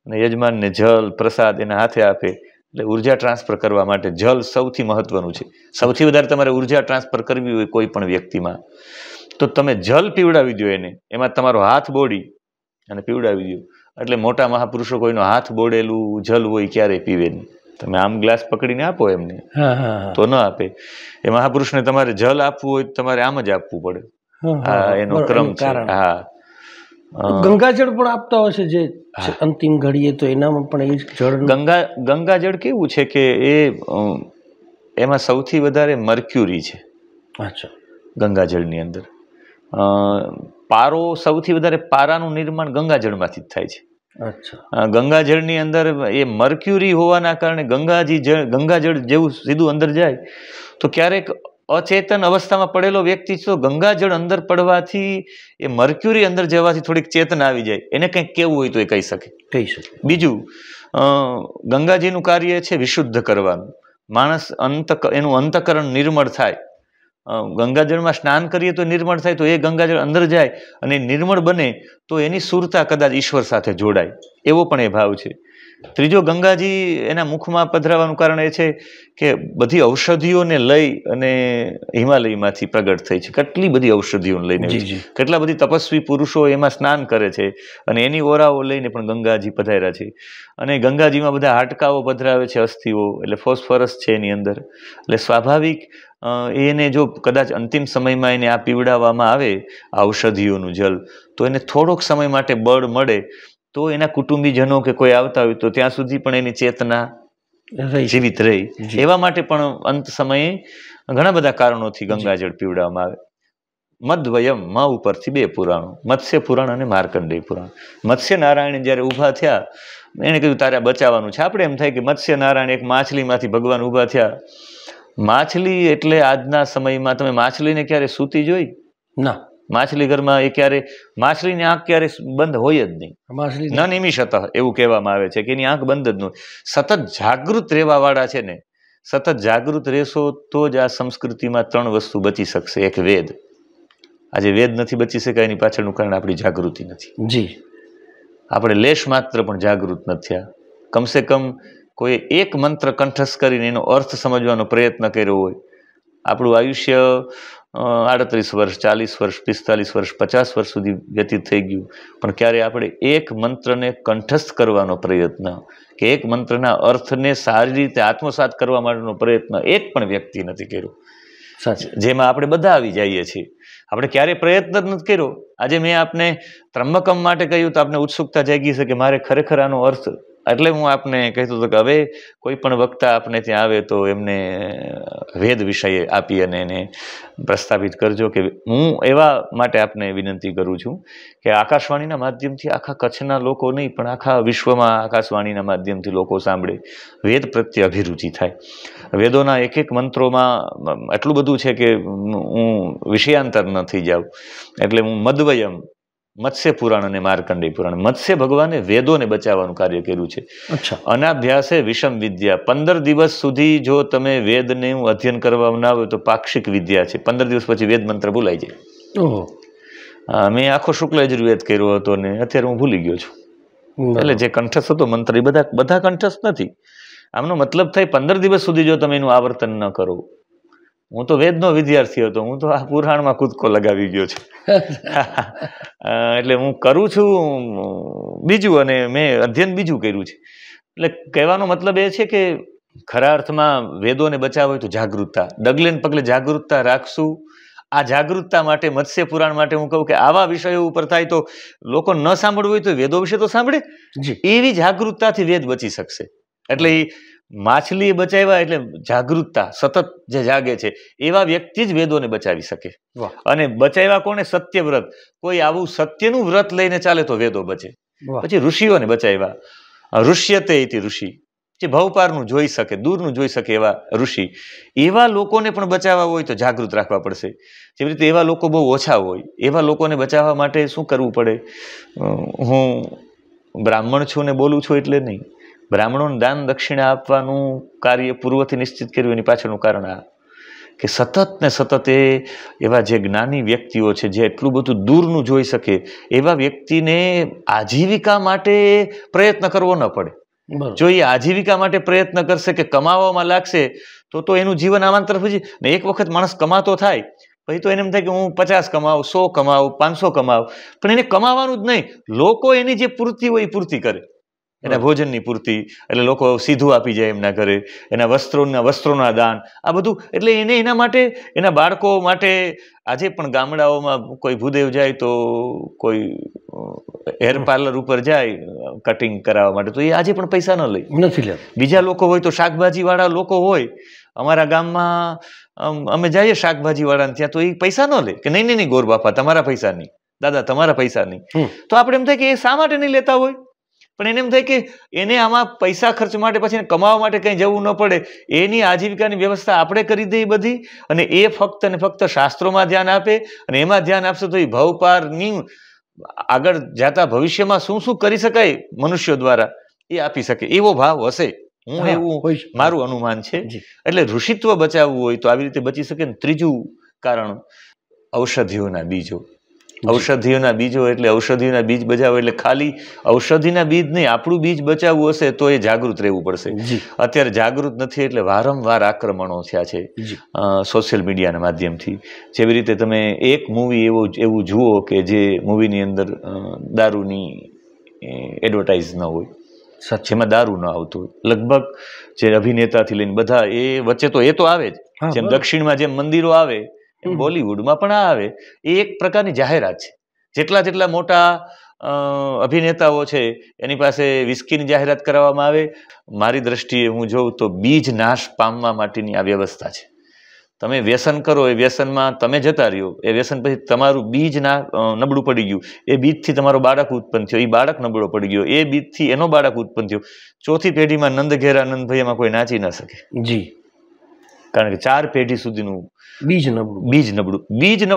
અને યજમાનને જલ પ્રસાદ એના હાથે આપે. એટલે ઉર્જા ટ્રાન્સફર કરવા માટે જલ સૌથી મહત્વનું છે. સૌથી વધારે તમારે ઉર્જા ટ્રાન્સફર કરવી હોય કોઈ પણ વ્યક્તિમાં તો તમે જલ પીવડાવી દો એને, એમાં તમારો હાથ બોડી અને પીવડાવી દો. એટલે મોટા મહાપુરુષો કોઈનો હાથ બોડેલું જલ હોય ક્યારેય પીવે નહીં. તમે આમ ગ્લાસ પકડીને આપો એમને તો ન આપે. એ મહાપુરુષને તમારે જલ આપવું હોય તમારે આમ જ આપવું પડે. એનો ક્રમ છે. ગંગાજળ પણ આપતા હોય છે જે અંતિમ ઘડીએ, તો એનામાં પણ એ જળ ગંગાજળ કેવું છે કે એમાં સૌથી વધારે મર્ક્યુરી છે. અચ્છા. ગંગાજળની અંદર પારો સૌથી વધારે પારાનું નિર્માણ ગંગાજળમાંથી જ થાય છે. અચ્છા. ગંગાજળની અંદર એ મર્ક્યુરી હોવાના કારણે ગંગાજળ જેવું સીધું અંદર જાય તો ક્યારેક અચેતન અવસ્થામાં પડેલો વ્યક્તિ તો ગંગાજળ અંદર પડવાથી એ મર્ક્યુરી અંદર જવાથી થોડીક ચેતના આવી જાય, એને કંઈક કેવું હોય તો એ કહી શકે. બીજું, ગંગાજીનું કાર્ય છે વિશુદ્ધ કરવાનું. માણસ એનું અંતકરણ નિર્મળ થાય. ગંગાજળમાં સ્નાન કરીએ તો નિર્મળ થાય, તો એ ગંગાજળ અંદર જાય અને નિર્મળ બને તો એની સુરતા કદાચ ઈશ્વર સાથે જોડાય, એવો પણ એ ભાવ છે. ત્રીજો, ગંગાજી એના મુખમાં પધરાવાનું કારણ એ છે કે બધી ઔષધિઓને લઈ અને હિમાલયમાંથી પ્રગટ થઈ છે. કેટલી બધી ઔષધિઓને લઈને, કેટલા બધી તપસ્વી પુરુષો એમાં સ્નાન કરે છે અને એની ઓરાઓ લઈને પણ ગંગાજી પધાર્યા છે. અને ગંગાજીમાં બધા હાડકાઓ પધરાવે છે, અસ્થિઓ, એટલે ફોસ્ફરસ છે એની અંદર. એટલે સ્વાભાવિક એને જો કદાચ અંતિમ સમયમાં એને આ પીવડાવવામાં આવે ઔષધિઓનું જલ, તો એને થોડોક સમય માટે બળ મળે, તો એના કુટુંબીજનો કે કોઈ આવતા હોય તો ત્યાં સુધી પણ એની ચેતના જીવિત રહી. એવા માટે પણ અંત સમયે ઘણા બધા કારણોથી ગંગાજળ પીવડાવવામાં આવે. મદ્વયમ, મ ઉપરથી 2 પુરાણો, મત્સ્ય પુરાણ અને માર્કંડેય પુરાણ. મત્સ્ય નારાયણ જયારે ઊભા થયા, એને કહ્યું તારે બચાવવાનું છે. આપણે એમ થાય કે મત્સ્ય નારાયણ એક માછલીમાંથી ભગવાન ઊભા થયા. માછલી એટલે આજના સમયમાં તમે માછલીને ક્યારે સૂતી જોઈ? ના. માછલી ઘરમાં એ ક્યારે, માછલીની આંખ ક્યારે બંધ હોય જ નહીં. ન નિમિષતઃ એવું કહેવામાં આવે છે કે એની આંખ બંધ જ ન હોય. સતત જાગૃત રહેવા વાળા છે ને, સતત જાગૃત રહેશો તો જ આ સંસ્કૃતિમાં 3 વસ્તુ બચી શકશે. એક વેદ. આજે વેદ નથી બચી શકાય, એની પાછળનું કારણ આપણી જાગૃતિ નથી. જી, આપણે લેશ માત્ર પણ જાગૃત નથી થયા. કમસે કમ કોઈ એક મંત્ર કંઠસ્થ કરીને એનો અર્થ સમજવાનો પ્રયત્ન કર્યો હોય. આપણું આયુષ્ય 38 વર્ષ, 40 વર્ષ, 45 વર્ષ, 50 વર્ષ સુધી વ્યતીત થઈ ગયું, પણ ક્યારે આપણે એક મંત્રને કંઠસ્થ કરવાનો પ્રયત્ન કે એક મંત્રના અર્થને સારી રીતે આત્મસાત કરવા માટેનો પ્રયત્ન એક પણ વ્યક્તિ નથી કર્યો. જેમાં આપણે બધા આવી જઈએ છીએ. આપણે ક્યારેય પ્રયત્ન જ નથી કર્યો. આજે મેં આપને ત્રંબકમ માટે કહ્યું તો આપને ઉત્સુકતા જાગી છે કે મારે ખરેખર આનો અર્થ, એટલે હું આપને કહેતો હતો કે હવે કોઈ પણ વક્તા આપને ત્યાં આવે તો એમને વેદ વિષય આપી અને એને પ્રસ્થાપિત કરજો. કે હું એવા માટે આપને વિનંતી કરું છું કે આકાશવાણીના માધ્યમથી આખા કચ્છના લોકો નહીં પણ આખા વિશ્વમાં આકાશવાણીના માધ્યમથી લોકો સાંભળે, વેદ પ્રત્યે અભિરુચિ થાય. વેદોના એક એક મંત્રોમાં એટલું બધું છે કે હું વિષયાંતર ન થઈ જાઉં. એટલે હું મદ્વયમ, મત્સ્ય પુરાણ અને માર્કંડેય પુરાણ. મત્સ્ય ભગવાને વેદોને બચાવવાનું કાર્ય કર્યું છે. અનાભ્યાસે વિષમ વિદ્યા. 15 દિવસ સુધી જો તમે વેદને અધ્યયન કરવા ના હોય તો પાક્ષિક વિદ્યા છે. 15 દિવસ પછી વેદ મંત્ર ભૂલાઈ જાય. મેં આખો શુક્લ યજુર્વેદ કર્યો હતો ને અત્યારે હું ભૂલી ગયો છું. એટલે જે કંઠસ્થ હતો મંત્ર એ બધા કંઠસ્થ નથી. આમનો મતલબ થાય 15 દિવસ સુધી જો તમે એનું આવર્તન ન કરો. હું તો વેદનો વિદ્યાર્થી હતો, હું તો આ પુરાણમાં કૂદકો લગાવી ગયો છું. એટલે હું કરું છું બીજું અને મેં અધ્યયન બીજું કર્યું છે. એટલે કહેવાનો મતલબ એ છે કે ખરા અર્થમાં વેદોને બચાવ હોય તો જાગૃતતા, ડગલે ને પગલે જાગૃતતા રાખશું. આ જાગૃતતા માટે મત્સ્ય પુરાણ માટે હું કહું કે આવા વિષયો ઉપર થાય તો લોકો ન સાંભળવું હોય તો વેદો વિશે તો સાંભળે. એવી જાગૃતતાથી વેદ બચી શકશે. એટલે માછલી બચાવ્યા એટલે જાગૃતતા સતત જે જાગે છે એવા વ્યક્તિ જ વેદોને બચાવી શકે. અને બચાવ્યા કોને? સત્યવ્રત. કોઈ આવું સત્યનું વ્રત લઈને ચાલે તો વેદો બચે. પછી ઋષિઓને બચાવ્યા. ઋષ્યતે ઇતિ ઋષિ, જે ભવપારનું જોઈ શકે, દૂરનું જોઈ શકે એવા ઋષિ. એવા લોકોને પણ બચાવવા હોય તો જાગૃત રાખવા પડશે. જેવી રીતે એવા લોકો બહુ ઓછા હોય, એવા લોકોને બચાવવા માટે શું કરવું પડે? હું બ્રાહ્મણ છું ને બોલું છું એટલે નહીં. બ્રાહ્મણોને દાન દક્ષિણા આપવાનું કાર્ય પૂર્વથી નિશ્ચિત કર્યું. એની પાછળનું કારણ આ કે સતત ને સતત એવા જે જ્ઞાની વ્યક્તિઓ છે જે એટલું બધું દૂરનું જોઈ શકે, એવા વ્યક્તિને આજીવિકા માટે પ્રયત્ન કરવો ન પડે. જો એ આજીવિકા માટે પ્રયત્ન કરશે કે કમાવામાં લાગશે તો એનું જીવન આમાં તરફ જ. ને એક વખત માણસ કમાતો થાય પછી તો એને એમ થાય કે હું 50 કમાવું, 100 કમાવું, 500 કમાવું, પણ એને કમાવાનું જ નહીં. લોકો એની જે પૂર્તિ હોય એ પૂર્તિ કરે. એના ભોજનની પૂર્તિ, એટલે લોકો સીધું આપી જાય એમના ઘરે. એના વસ્ત્રોના દાન, આ બધું. એટલે એને એના માટે, એના બાળકો માટે. આજે પણ ગામડાઓમાં કોઈ ભૂદેવ જાય તો કોઈ હેર પાર્લર ઉપર જાય કટિંગ કરાવવા માટે, તો એ આજે પણ પૈસા ન લે, નથી લેતા. બીજા લોકો હોય તો શાકભાજી વાળા લોકો હોય, અમારા ગામમાં અમે જઈએ શાકભાજી વાળાને ત્યાં, તો એ પૈસા ન લે કે નહીં નહીં ગોર બાપા તમારા પૈસા નહીં, દાદા તમારા પૈસા નહીં. તો આપણે એમ થાય કે એ શા માટે નહીં લેતા હોય, પણ એને એમ થાય કે એને આમાં પૈસા ખર્ચ માટે પછી કમાવા માટે કંઈ જવું ન પડે, એની આજીવિકાની વ્યવસ્થા આપણે કરી દઈએ બધી, અને એ ફક્ત ને ફક્ત શાસ્ત્રોમાં ધ્યાન આપે, અને એમાં ધ્યાન આપશે તો એ ભવપારની આગળ જતા ભવિષ્યમાં શું શું કરી શકાય મનુષ્યો દ્વારા એ આપી શકે, એવો ભાવ હશે. હું એવું મારું અનુમાન છે. એટલે ઋષિત્વ બચાવવું હોય તો આવી રીતે બચી શકે. ત્રીજું કારણ ઔષધિઓના બીજો. ઔષધિઓના બીજો એટલે ઔષધિઓના બીજ બચાવો એટલે ખાલી ઔષધિના બીજ નહીં, આપણું બીજ બચાવવું હશે તો એ જાગૃત રહેવું પડશે. અત્યારે જાગૃત નથી એટલે વારંવાર આક્રમણો થયા છે સોશિયલ મીડિયાના માધ્યમથી. જેવી રીતે તમે એક મૂવી એવું જુઓ કે જે મૂવીની અંદર દારૂની એડવર્ટાઇઝ ન હોય, જેમાં દારૂ ન આવતું હોય. લગભગ જે અભિનેતાથી લઈને બધા એ વચ્ચે તો એ તો આવે જ, જેમ દક્ષિણમાં જેમ મંદિરો આવે બોલિવૂડમાં પણ આવે. એ એક પ્રકારની જાહેરાત છે. જેટલા મોટા અભિનેતાઓ છે એની પાસે વિસ્કીની જાહેરાત કરાવવામાં આવે. મારી દ્રષ્ટિએ હું જોઉં તો બીજ નાશ પામવા માટેની આ વ્યવસ્થા છે. તમે વ્યસન કરો, એ વ્યસનમાં તમે જતા રહ્યો, એ વ્યસન પછી તમારું બીજ નબળું પડી ગયું, એ બીજથી તમારો બાળક ઉત્પન્ન થયો, એ બાળક નબળો પડી ગયો, એ બીજથી એનો બાળક ઉત્પન્ન થયો. ચોથી પેઢીમાં નંદ ઘેરા નંદભાઈ એમાં કોઈ નાચી ન શકે. જી, કારણ કે 4 પેઢી સુધીનું બીજ નબળું.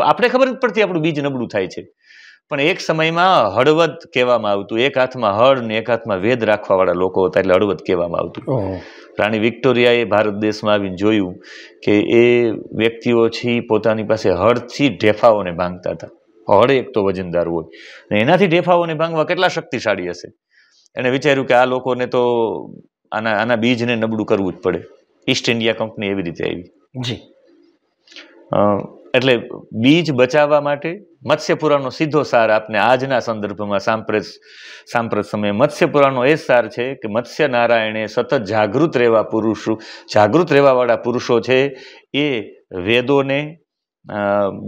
આપણે ખબર નથી પડતી આપણું બીજ નબળું થાય છે. પણ એક સમયમાં હળવદ કહેવામાં આવતું. એક હાથમાં હળ ને એક હાથમાં વેદ રાખવા વાળા લોકો હતા એટલે હળવદ કહેવામાં આવતું. રાણી વિક્ટોરિયાએ ભારત દેશમાં આવીને જોયું કે એ વ્યક્તિઓ છે પોતાની પાસે હળથી ઢેફાઓને ભાંગતા હતા. હળ એક તો વજનદાર હોય ને એનાથી ઢેફાઓને ભાંગવા કેટલા શક્તિશાળી હશે. એને વિચાર્યું કે આ લોકોને તો આના બીજને નબળું કરવું જ પડે. ઈસ્ટ ઇન્ડિયા કંપની એવી રીતે આવી. જી, એટલે બીજ બચાવવા માટે મત્સ્ય પુરાણનો સીધો સાર આપને આજના સંદર્ભમાં સાંપ્રત સમયે મત્સ્ય પુરાણનો એ સાર છે કે મત્સ્ય નારાયણે સતત જાગૃત રહેવા વાળા પુરુષો છે એ વેદોને,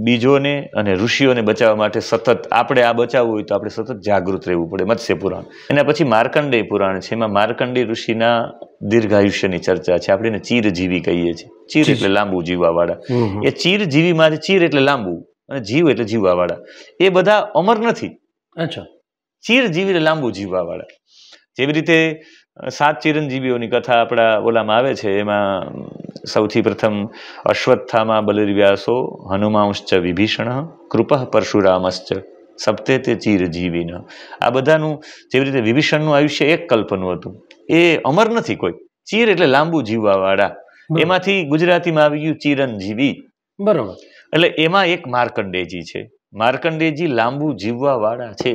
બીજોને અને ઋષિઓને બચાવવા માટે સતત આપણે આ બચાવવું હોય તો આપણે સતત જાગૃત રહેવું પડે. મત્સ્ય પુરાણ. એના પછી માર્કંડેય પુરાણ છે. એમાં માર્કંડેય ઋષિના દીર્ઘાયુષ્યની ચર્ચા છે. આપણે એને ચીરજીવી કહીએ છીએ. ચીર એટલે લાંબુ જીવવા વાળા. એ ચીરજીવીમાંથી ચીર એટલે લાંબુ અને જીવ એટલે જીવવા વાળા. એ બધા અમર નથી. અચ્છા, ચીરજીવી એટલે લાંબુ જીવવા વાળા. જેવી રીતે 7 ચિરંજીવીઓની કથા આપણા ઓલામાં આવે છે. એમાં સૌથી પ્રથમ અશ્વત્થામા બલિર્વ્યાસો હનુમાંશ્ચ વિભીષણ કૃપઃ પરશુરામશ્ચ સપ્તે તે ચિરજીવીન. આ બધાનું જેવી રીતે વિભીષણનું આયુષ્ય 1 કલ્પનું હતું. એ અમર નથી કોઈ. ચીર એટલે લાંબુ જીવવા વાળા. એમાંથી ગુજરાતીમાં આવી ગયું ચિરંજીવી. બરોબર. એટલે એમાં એક માર્કંડેયજી છે. માર્કંડેયજી લાંબુ જીવવા વાળા છે.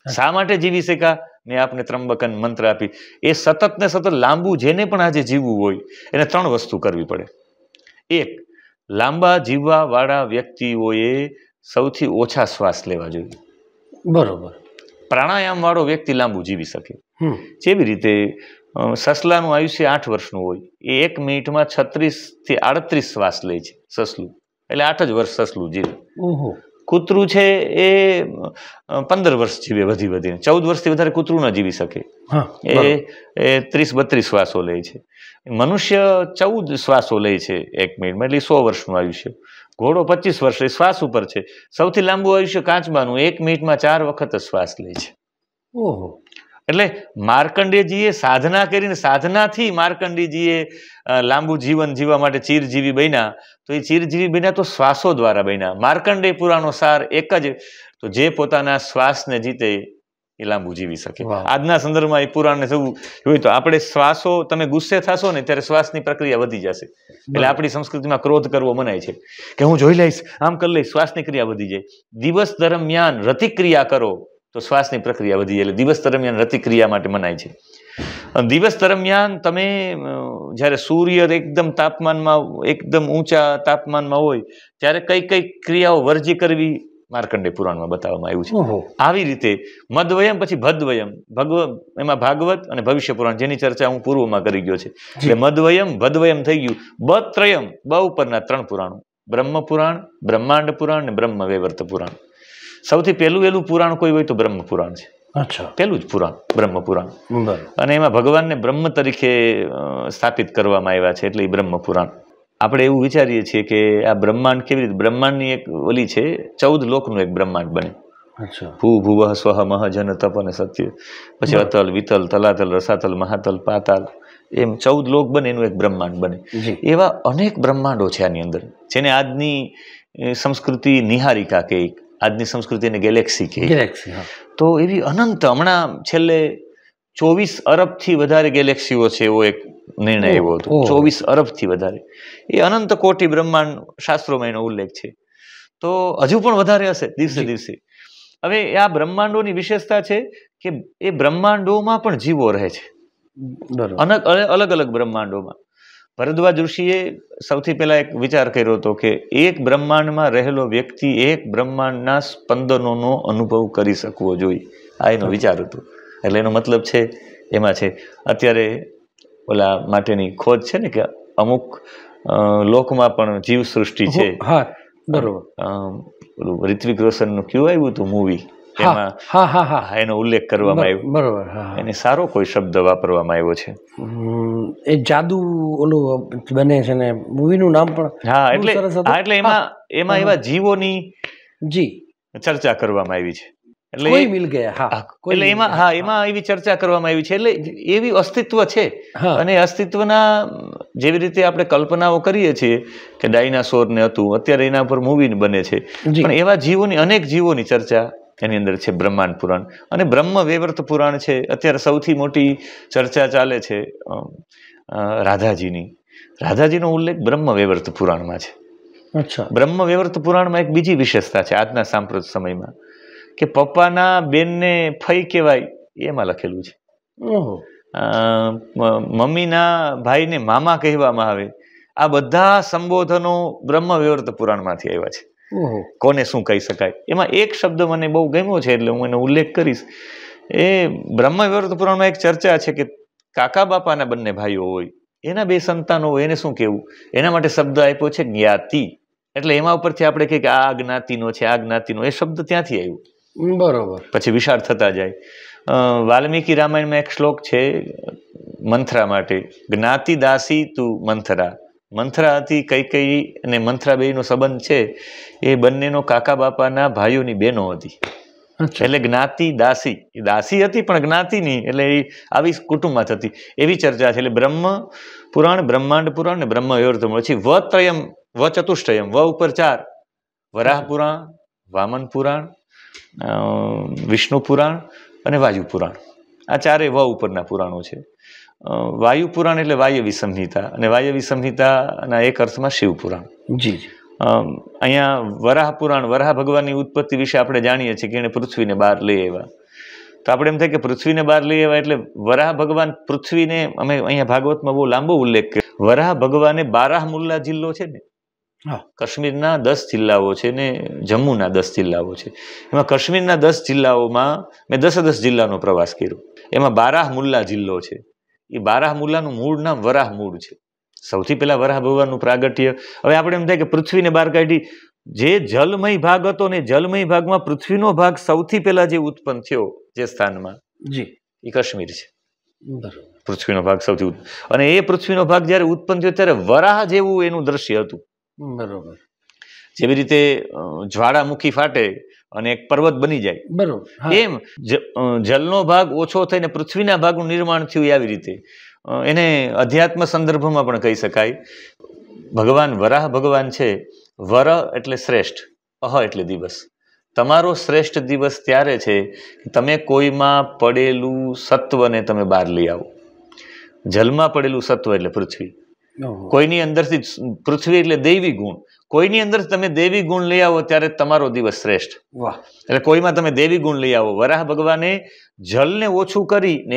શા માટે જીવી શક્યા? મેં આપને ત્રંબકન મંત્ર આપી. એ સતત ને સતત લાંબુ જેને પણ આજે જીવવું હોય એને 3 વસ્તુ કરવી પડે. એક, લાંબા જીવવા વાળા વ્યક્તિઓએ સૌથી ઓછા શ્વાસ લેવા જોઈએ. બરોબર. પ્રાણાયામ વાળો વ્યક્તિ લાંબુ જીવી શકે. જેવી રીતે સસલાનું આયુષ્ય 8 વર્ષનું હોય, એ 1 મિનિટમાં 36 થી 38 શ્વાસ લે છે સસલું. એટલે 8 જ વર્ષ સસલું જીવે. કૂતરું છે એ 15 વર્ષ જીવે વધીને. 14 વર્ષથી વધારે કૂતરું ન જીવી શકે. એ 30-32 શ્વાસો લે છે. મનુષ્ય 14 શ્વાસો લે છે 1 મિનિટમાં, એટલે 100 વર્ષનું આયુષ્ય. ઘોડો 25 વર્ષ શ્વાસ ઉપર છે. સૌથી લાંબુ આયુષ્ય કાચબાનું 1 મિનિટમાં 4 વખત શ્વાસ લે છે. એટલે માર્કંડેયજીએ સાધના કરીને, સાધનાથી માર્કંડેયજીએ લાંબુ જીવન જીવવા માટે ચીરજીવી બન્યા. તો એ ચીરજીવી બન્યા તો શ્વાસો દ્વારા બન્યા. માર્કંડેય પુરાણનો સાર એક જ, તો જે પોતાના શ્વાસને જીતે એ લાંબુ જીવી શકે. આજના સંદર્ભમાં એ પુરાણને જવું જોઈએ તો આપણે શ્વાસો, તમે ગુસ્સે થશો ને ત્યારે શ્વાસની પ્રક્રિયા વધી જશે. એટલે આપણી સંસ્કૃતિમાં ક્રોધ કરવો મનાય છે કે હું જોઈ લઈશ, આમ કરી લઈશ, શ્વાસની ક્રિયા વધી જાય. દિવસ દરમિયાન રતિક્રિયા કરો તો શ્વાસની પ્રક્રિયા વધી જાય. એટલે દિવસ દરમિયાન રતિક્રિયા માટે મનાય છે. દિવસ દરમિયાન તમે જ્યારે સૂર્ય એકદમ તાપમાનમાં, એકદમ ઊંચા તાપમાનમાં હોય ત્યારે કઈ ક્રિયાઓ વર્જી કરવી માર્કંડેય પુરાણમાં બતાવવામાં આવ્યું છે. આવી રીતે મધ્વયમ પછી ભદ્વયમ, એમાં ભાગવત અને ભવિષ્ય પુરાણ જેની ચર્ચા હું પૂર્વમાં કરી ગયો છે. એટલે મધ્વયમ ભદ્વયમ થઈ ગયું. બત્રયમ, બ ઉપરના 3 પુરાણો, બ્રહ્મ પુરાણ, બ્રહ્માંડ પુરાણ અને બ્રહ્મ વૈવર્ત પુરાણ. સૌથી પહેલું પુરાણ કોઈ હોય તો બ્રહ્મ પુરાણ છે. અચ્છા, પેલું જ પુરાણ બ્રહ્મ પુરાણ. અને એમાં ભગવાનને બ્રહ્મ તરીકે સ્થાપિત કરવામાં આવ્યા છે, એટલે એ બ્રહ્મ પુરાણ. આપણે એવું વિચારીએ છીએ કે આ બ્રહ્માંડ કેવી રીતે, બ્રહ્માંડની એક ઓલી છે 14 લોકનું એક બ્રહ્માંડ બને. ભૂ ભુવઃ સ્વઃ મહ જન તપ અને સત્ય, પછી અતલ વિતલ તલાતલ રસાતલ મહાતલ પાતાલ, એમ 14 લોક બને એનું એક બ્રહ્માંડ બને. એવા અનેક બ્રહ્માંડો છે આની અંદર, જેને આજની સંસ્કૃતિ નિહારિકા કે આજની સંસ્કૃતિને ગેલેક્સી કે. તો એવી અનંત, હમણાં છેલ્લે 24 અરબથી વધારે ગેલેક્સીઓ છે એવો એક નિર્ણય આવ્યો હતો. 24 અરબથી વધારે, એ અનંત કોટી બ્રહ્માંડ શાસ્ત્રોમાં એનો ઉલ્લેખ છે. તો હજુ પણ વધારે હશે દિવસે દિવસે. હવે આ બ્રહ્માંડોની વિશેષતા છે કે એ બ્રહ્માંડોમાં પણ જીવો રહે છે, અલગ અલગ બ્રહ્માંડોમાં. ભરદ્વાજ ઋષિએ સૌથી પહેલા એક વિચાર કર્યો હતો કે એક બ્રહ્માંડમાં રહેલો વ્યક્તિ એક બ્રહ્માંડના સ્પંદનોનો અનુભવ કરી શકવો જોઈએ, આ એનો વિચાર હતો. એટલે એનો મતલબ છે એમાં છે અત્યારે ઓલા માટેની ખોજ છે ને કે અમુક લોકમાં પણ જીવ સૃષ્ટિ છે. ઋત્વિક રોશનનું કયું આવ્યું હતું મૂવી, એમાં એનો ઉલ્લેખ કરવામાં આવ્યો. એને સારો કોઈ શબ્દ વાપરવામાં આવ્યો છે, એ જાદુ ઓલું બને છે ને મૂવીનું નામ પણ. એટલે એમાં એવા જીવોની ચર્ચા કરવામાં આવી છે. એટલે એમાં એવી ચર્ચા કરવામાં આવી છે. એટલે એવી અસ્તિત્વ છે, અને અસ્તિત્વના જેવી રીતે આપણે કલ્પનાઓ કરીએ છીએ કે ડાયનાસોર ને હતું, અત્યારે એના પર મૂવી બને છે, પણ એવા જીવોની, અનેક જીવોની ચર્ચા એની અંદર છે બ્રહ્માંડ પુરાણ. અને બ્રહ્મ વૈવર્ત પુરાણ છે, અત્યારે સૌથી મોટી ચર્ચા ચાલે છે રાધાજીનો ઉલ્લેખ બ્રહ્મ વૈવર્ત પુરાણમાં છે. બ્રહ્મ વૈવર્ત પુરાણમાં એક બીજી વિશેષતા છે આજના સાંપ્રત સમયમાં, કે પપ્પાના બેનને ફઈ કહેવાય એમાં લખેલું છે. મમ્મીના ભાઈને મામા કહેવામાં આવે. આ બધા સંબોધનો બ્રહ્મ વૈવર્ત પુરાણમાંથી આવ્યા છે. કોને શું કહી શકાય, એમાં એક શબ્દ મને બહુ ગમ્યો છે, એટલે હું એનો ઉલ્લેખ કરીશ. એ બ્રહ્મ વૈવર્ત પુરાણમાં એક ચર્ચા છે કે કાકા બાપાના બંને ભાઈઓ હોય, એના 2 સંતાનો હોય, એને શું કહેવું, એના માટે શબ્દ આપ્યો છે જ્ઞાતિ. એટલે એમાં ઉપરથી આપણે કહીએ કે આ જ્ઞાતિનો છે, આ જ્ઞાતિનો, એ શબ્દ ત્યાંથી આવ્યો. બરોબર. પછી વિશાળ થતા જાય. વાલ્મીકી રામાયણમાં એક શ્લોક છે મંથરા માટે, જ્ઞાતિ દાસી તું મંથરા. મંથરા હતી કૈકેયી અને મંથરા બેયનો સંબંધ છે, એ બંનેનો કાકા બાપાના ભાઈઓની બહેનો હતી. એટલે જ્ઞાતિ દાસી, દાસી હતી પણ જ્ઞાતિની, એટલે એ આવી કુટુંબમાં થતી, એવી ચર્ચા છે. એટલે બ્રહ્મ પુરાણ, બ્રહ્માંડ પુરાણ ને બ્રહ્મ વૈવર્ત પછી વત્રયમ, ચતુષ્ટયમ, ઉપર 4, વરાહ પુરાણ, વામન પુરાણ, વિષ્ણુ પુરાણ અને વાયુ પુરાણ. આ 4 ઉપરના પુરાણો છે. વાયુ પુરાણ એટલે વાયવી સંહિતા, અને વાયવી સંહિતાના એક અર્થમાં શિવ પુરાણ. અહીંયા વરાહ પુરાણ, વરાહ ભગવાનની ઉત્પત્તિ વિશે આપણે જાણીએ છીએ કે એને પૃથ્વીને બહાર લઈ આવ્યા. તો આપણે એમ થાય કે પૃથ્વીને બહાર લઈ આવ્યા એટલે વરાહ ભગવાન પૃથ્વીને, અમે અહીંયા ભાગવતમાં બહુ લાંબો ઉલ્લેખ કર્યો. વરાહ ભગવાને બારાહમુલ્લા જિલ્લો છે ને, કાશ્મીરના 10 જિલ્લાઓ છે ને જમ્મુના 10 જિલ્લાઓ છે. એમાં કાશ્મીરના 10 જિલ્લાઓમાં મેં 10 જિલ્લાનો પ્રવાસ કર્યો. એમાં બારાહમુલ્લા જિલ્લો છે. એ બારાહમુલ્લાનું મૂળ નામ વરાહ મૂળ છે. સૌથી પહેલા વરાહ ભગવાનનું પ્રાગટ્ય. હવે આપણે એમ થાય કે પૃથ્વીને બહાર કાઢી, જે જલમય ભાગ હતો ને જલમય ભાગમાં પૃથ્વીનો ભાગ સૌથી પહેલા જે ઉત્પન્ન થયો જે સ્થાનમાં, એ કાશ્મીર છે. પૃથ્વીનો ભાગ સૌથી, અને એ પૃથ્વીનો ભાગ જયારે ઉત્પન્ન થયો ત્યારે વરાહ જેવું એનું દ્રશ્ય હતું. બરોબર. જેવી રીતે જ્વાળામુખી ફાટે અને એક પર્વત બની જાય, બરોબર, એમ જલનો ભાગ ઓછો થઈને પૃથ્વીના ભાગનું નિર્માણ થયું. આવી રીતે એને અધ્યાત્મ સંદર્ભમાં પણ કહી શકાય. ભગવાન વરાહ ભગવાન છે. વર એટલે શ્રેષ્ઠ, અહ એટલે દિવસ. તમારો શ્રેષ્ઠ દિવસ ત્યારે છે કે તમે કોઈમાં પડેલું સત્વને તમે બહાર લઈ આવો. જલમાં પડેલું સત્વ એટલે પૃથ્વી, કોઈની અંદરથી, પૃથ્વી એટલે દૈવી ગુણ, કોઈની અંદર તમે દેવી ગુણ લઈ આવો ત્યારે તમારો દિવસ શ્રેષ્ઠ. એટલે કોઈમાં તમે દેવી ગુણ લઈ આવો. વરાહ ભગવાને જલને ઓછું કરી ને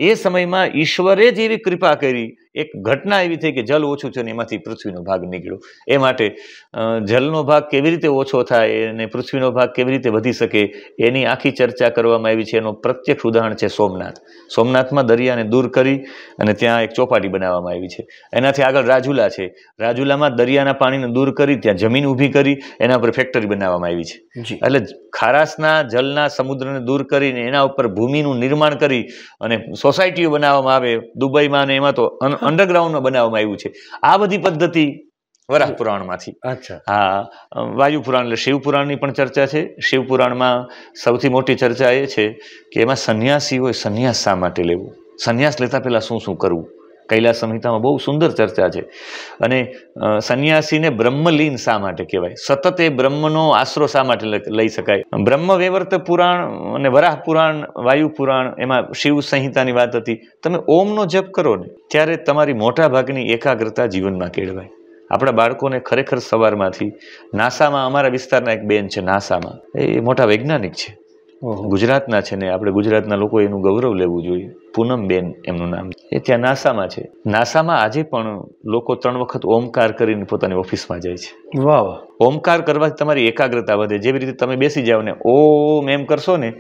એ સમયમાં ઈશ્વરે જેવી કૃપા કરી એક ઘટના એવી થઈ કે જલ ઓછું છે ને એમાંથી પૃથ્વીનો ભાગ નીકળ્યો. એ માટે જલનો ભાગ કેવી રીતે ઓછો થાય અને પૃથ્વીનો ભાગ કેવી રીતે વધી શકે એની આખી ચર્ચા કરવામાં આવી છે. એનું પ્રત્યક્ષ ઉદાહરણ છે સોમનાથ. સોમનાથમાં દરિયાને દૂર કરી અને ત્યાં એક ચોપાટી બનાવવામાં આવી છે. એનાથી આગળ રાજુલા છે. રાજુલામાં દરિયાના પાણીને દૂર કરી ત્યાં જમીન ઊભી કરી એના ઉપર ફેક્ટરી બનાવવામાં આવી છે. એટલે ખારાશના જલના સમુદ્રને દૂર કરીને એના ઉપર ભૂમિનું નિર્માણ કરી અને સોસાયટીઓ બનાવવામાં આવે દુબઈમાં, અને એમાં તો અંડરગ્રાઉન્ડમાં બનાવવામાં આવ્યું છે. આ બધી પદ્ધતિ વરાહ પુરાણમાંથી. હા, વાયુ પુરાણ એટલે શિવ પુરાણની પણ ચર્ચા છે. શિવ પુરાણમાં સૌથી મોટી ચર્ચા એ છે કે એમાં સંન્યાસી હોય, સંન્યાસ શા માટે લેવું, સંન્યાસ લેતા પહેલા શું શું કરવું. કૈલાસ સંહિતામાં બહુ સુંદર ચર્ચા છે. અને સંન્યાસીને બ્રહ્મલીન શા માટે કહેવાય, સતત એ બ્રહ્મનો આશરો શા માટે લઈ શકાય. બ્રહ્મ વૈવર્ત પુરાણ અને વરાહ પુરાણ, વાયુ પુરાણ, એમાં શિવ સંહિતાની વાત હતી. તમે ઓમનો જપ કરો ને ત્યારે તમારી મોટા ભાગની એકાગ્રતા જીવનમાં કેળવાય. આપણા બાળકોને ખરેખર સવારમાંથી નાસામાં, અમારા વિસ્તારના એક બેન છે નાસામાં, એ મોટા વૈજ્ઞાનિક છે, ગુજરાતના છે ને આપણે ગુજરાતના લોકો એનું ગૌરવ લેવું જોઈએ. પૂનમબેન એમનું નામ. એ ત્યાં નાસામાં છે. નાસામાં આજે પણ લોકો 3 વખત ઓમકાર કરીને પોતાની ઓફિસમાં જાય છે. વાહ વાહ. ઓમકાર કરવાથી તમારી એકાગ્રતા વધે. જેવી રીતે તમે બેસી જાઓ ને ઓમ એમ કરશો ને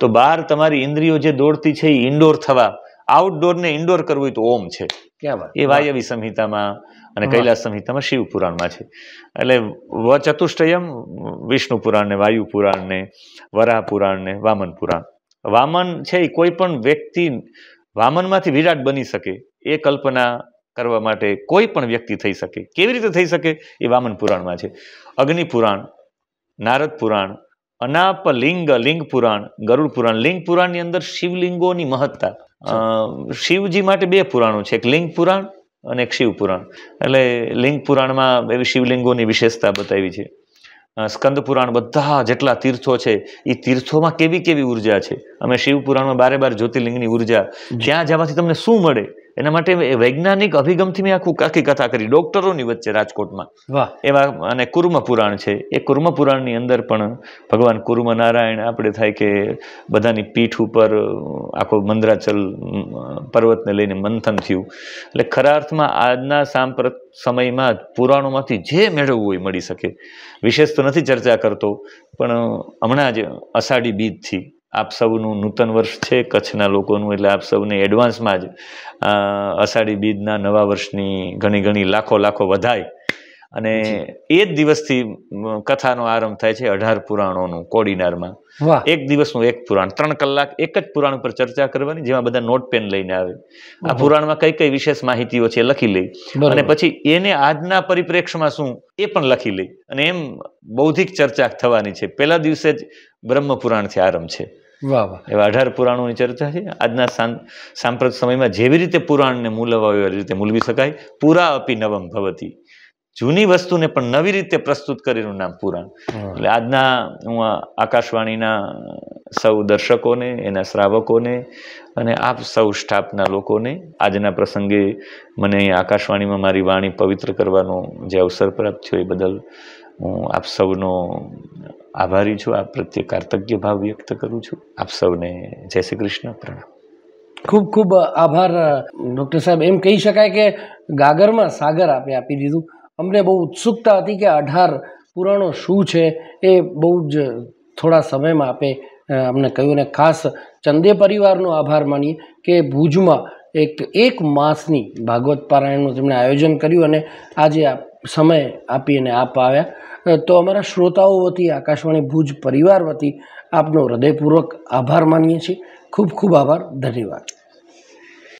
તો બહાર તમારી ઇન્દ્રિયો જે દોડતી છે એ ઇન્ડોર થવા, આઉટડોર ને ઇન્ડોર કરવું હોય તો ઓમ છે. એ વાયવી સંહિતામાં અને કૈલાસ સંહિતામાં શિવ પુરાણમાં છે. એટલે ચતુષ્ટયમ વિષ્ણુ પુરાણ ને વાયુ પુરાણ ને વરાહ પુરાણ ને વામન પુરાણ. વામન છે એ કોઈ પણ વ્યક્તિ વામનમાંથી વિરાટ બની શકે એ કલ્પના કરવા માટે કોઈ પણ વ્યક્તિ થઈ શકે. કેવી રીતે થઈ શકે એ વામન પુરાણમાં છે. અગ્નિ પુરાણ, નારદ પુરાણ, અનાપ લિંગ લિંગ પુરાણ, ગરુડ પુરાણ. લિંગ પુરાણની અંદર શિવલિંગોની મહત્તા. શિવજી માટે 2 પુરાણો છે, એક લિંગ પુરાણ અને એક શિવ પુરાણ. એટલે લિંગ પુરાણમાં એવી શિવલિંગોની વિશેષતા બતાવી છે. સ્કંદ પુરાણ, બધા જેટલા તીર્થો છે એ તીર્થોમાં કેવી કેવી ઉર્જા છે. અમે શિવ પુરાણમાં 12 જ્યોતિર્લિંગની ઉર્જા, ત્યાં જવાથી તમને શું મળે એના માટે વૈજ્ઞાનિક અભિગમથી મેં આખી કથા કરી ડોક્ટરોની વચ્ચે રાજકોટમાં. એવા અને કુર્મ પુરાણ છે. એ કુર્મ પુરાણની અંદર પણ ભગવાન કુર્મ નારાયણ, આપણે થાય કે બધાની પીઠ ઉપર આખો મંદરાચલ પર્વતને લઈને મંથન થયું. એટલે ખરા અર્થમાં આજના સાંપ્રત સમયમાં પુરાણોમાંથી જે મેળવવું હોય મળી શકે. વિશેષ તો નથી ચર્ચા કરતો, પણ હમણાં જ અષાઢી બીજથી આપ સૌનું નૂતન વર્ષ છે કચ્છના લોકોનું, એટલે આપ સૌને એડવાન્સમાં જ અષાઢી બીજના નવા વર્ષની ઘણી લાખો વધાય. અને એ જ દિવસથી કથાનો આરંભ થાય છે 18 પુરાણોનું કોડીનારમાં. એક દિવસનું એક પુરાણ, 3 કલાક એક જ પુરાણ ઉપર ચર્ચા કરવાની, જેમાં બધા નોટ પેન લઈને આવે. આ પુરાણમાં કઈ વિશેષ માહિતીઓ છે લખી લઈ, અને પછી એને આજના પરિપ્રેક્ષમાં શું એ પણ લખી લઈ, અને એમ બૌદ્ધિક ચર્ચા થવાની છે. પહેલા દિવસે જ બ્રહ્મ પુરાણથી આરંભ છે. એવા 18 પુરાણોની ચર્ચા છે. આજના સાંપ્રત સમયમાં જેવી રીતે પુરાણને મૂલવા એવી રીતે મૂલવી શકાય. પુરા અપી નવમ ભવતી. જૂની વસ્તુને પણ નવી રીતે પ્રસ્તુત કરીનું નામ પુરાણ. એટલે આજના હું આકાશવાણીના સૌ દર્શકોને, એના શ્રાવકોને અને આપ સૌ સ્ટાફના લોકોને આજના પ્રસંગે મને આકાશવાણીમાં મારી વાણી પવિત્ર કરવાનો જે અવસર પ્રાપ્ત થયો એ બદલ હું આપ સૌનો આભારી છું. આપ પ્રત્યે કાર્તજ્ઞ ભાવ વ્યક્ત કરું છું. આપ સૌને જય શ્રી કૃષ્ણ, પ્રણામ. ખૂબ ખૂબ આભાર ડૉક્ટર સાહેબ. એમ કહી શકાય કે ગાગરમાં સાગર આપે આપી દીધું. અમને બહુ ઉત્સુકતા હતી કે 18 પુરાણો શું છે એ બહુ જ થોડા સમયમાં આપે અમને કહ્યું. ને ખાસ ચંદે પરિવારનો આભાર માનીએ કે ભુજમાં એક માસની ભાગવત પારાયણનું તેમણે આયોજન કર્યું અને આજે સમય આપી અને આપ આવ્યા. તો અમારા શ્રોતાઓ વતી, આકાશવાણી ભુજ પરિવાર વતી આપનો હૃદયપૂર્વક આભાર માનીએ છીએ. ખૂબ ખૂબ આભાર. ધન્યવાદ.